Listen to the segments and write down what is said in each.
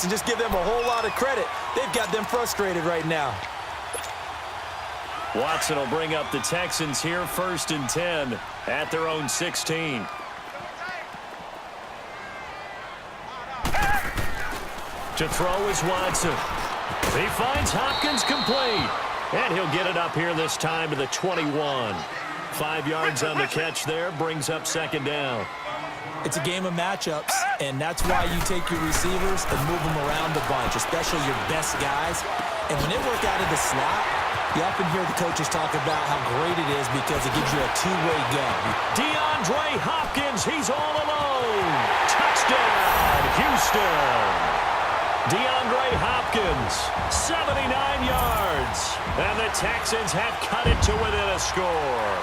and just give them a whole lot of credit. They've got them frustrated right now. Watson will bring up the Texans here 1st and 10 at their own 16. To throw is Watson. He finds Hopkins complete. And he'll get it up here this time to the 21. 5 yards on the catch there, brings up 2nd down. It's a game of matchups, and that's why you take your receivers and move them around a bunch, especially your best guys. And when they work out of the slot, you often hear the coaches talk about how great it is because it gives you a two-way go. DeAndre Hopkins, he's all alone. Touchdown, Houston. DeAndre Hopkins, 79 yards. And the Texans have cut it to within a score.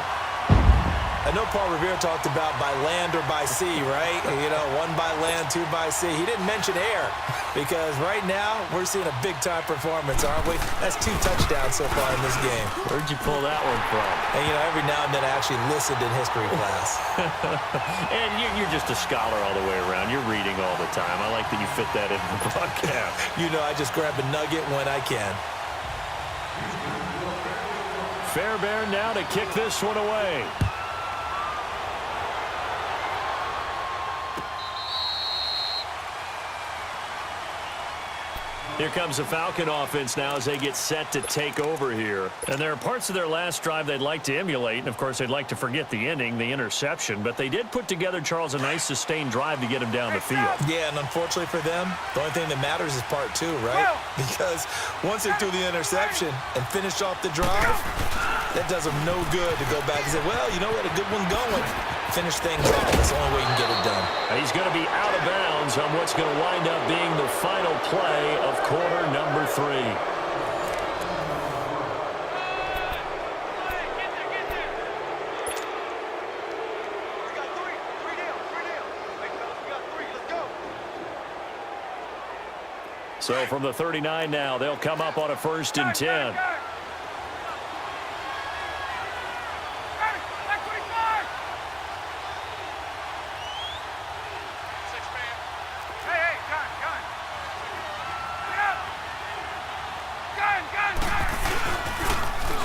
I know Paul Revere talked about by land or by sea, right? You know, 1 by land, 2 by sea. He didn't mention air because right now we're seeing a big-time performance, aren't we? That's 2 touchdowns so far in this game. Where'd you pull that one from? And, you know, every now and then I actually listened in history class. And you're just a scholar all the way around. You're reading all the time. I like that you fit that in the broadcast. You know, I just grab a nugget when I can. Fairbairn now to kick this one away. Here comes the Falcon offense now as they get set to take over here. And there are parts of their last drive they'd like to emulate. And, of course, they'd like to forget the ending, the interception. But they did put together, Charles, a nice sustained drive to get him down the field. Yeah, and unfortunately for them, the only thing that matters is part 2, right? Because once they threw the interception and finished off the drive, that does them no good to go back and say, well, you know what, a good one going. Finish things off. That's the only way you can get it done. He's going to be out of bounds on what's going to wind up being the final play of quarter number 3. So from the 39 now, they'll come up on a 1st and 10.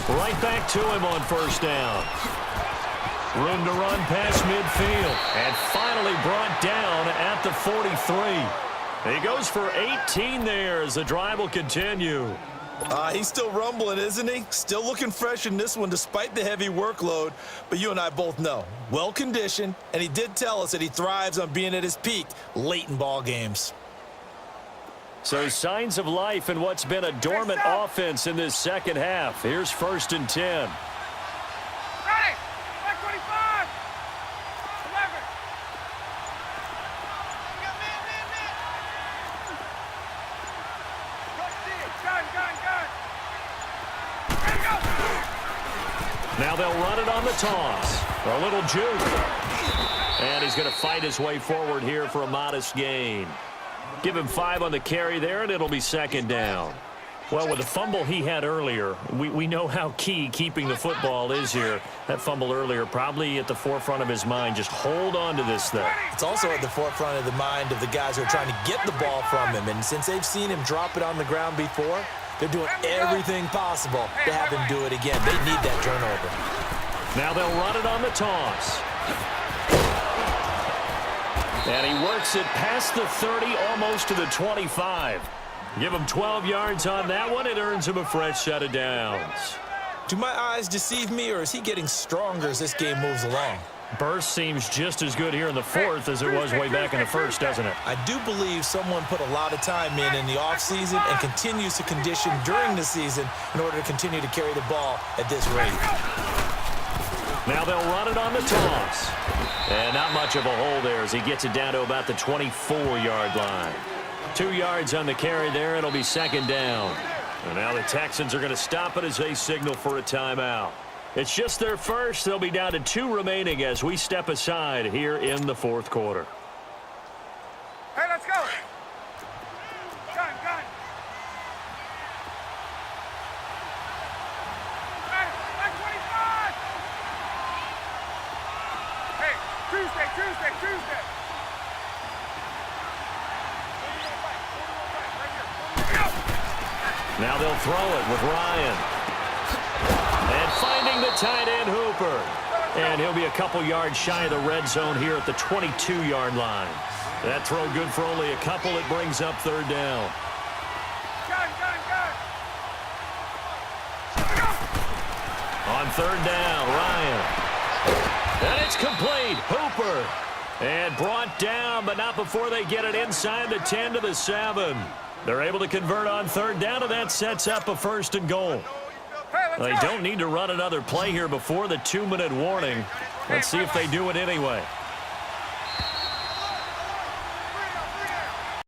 Right back to him on 1st down. Room to run past midfield. And finally brought down at the 43. He goes for 18 there as the drive will continue. He's still rumbling, isn't he? Still looking fresh in this one despite the heavy workload. But you and I both know, well-conditioned, and he did tell us that he thrives on being at his peak late in ball games. So signs of life in what's been a dormant offense in this 2nd half. Here's 1st and 10. Ready. 25. 11. Now they'll run it on the toss. A little juke. And he's going to fight his way forward here for a modest gain. Give him 5 on the carry there, and it'll be 2nd down. Well, with the fumble he had earlier, we know how key keeping the football is here. That fumble earlier probably at the forefront of his mind. Just hold on to this thing. It's also at the forefront of the mind of the guys who are trying to get the ball from him. And since they've seen him drop it on the ground before, they're doing everything possible to have him do it again. They need that turnover. Now they'll run it on the toss. And he works it past the 30, almost to the 25. Give him 12 yards on that one. It earns him a fresh set of downs. Do my eyes deceive me, or is he getting stronger as this game moves along? Burst seems just as good here in the 4th as it was way back in the 1st, doesn't it? I do believe someone put a lot of time in the offseason and continues to condition during the season in order to continue to carry the ball at this rate. Now they'll run it on the toss. And not much of a hole there as he gets it down to about the 24-yard line. 2 yards on the carry there. It'll be 2nd down. And now the Texans are going to stop it as they signal for a timeout. It's just their first. They'll be down to 2 remaining as we step aside here in the 4th quarter. Hey, let's go. Gun. Back 25. Hey, Tuesday. Now they'll throw it with Ryan. And finding the tight end, Hooper. And he'll be a couple yards shy of the red zone here at the 22-yard line. That throw good for only a couple. It brings up third down. On third down, Ryan. And it's complete. Hooper. And brought down, but not before they get it inside the 10 to the 7. They're able to convert on third down, and that sets up a 1st and goal. They don't need to run another play here before the 2-minute warning. Let's see if they do it anyway.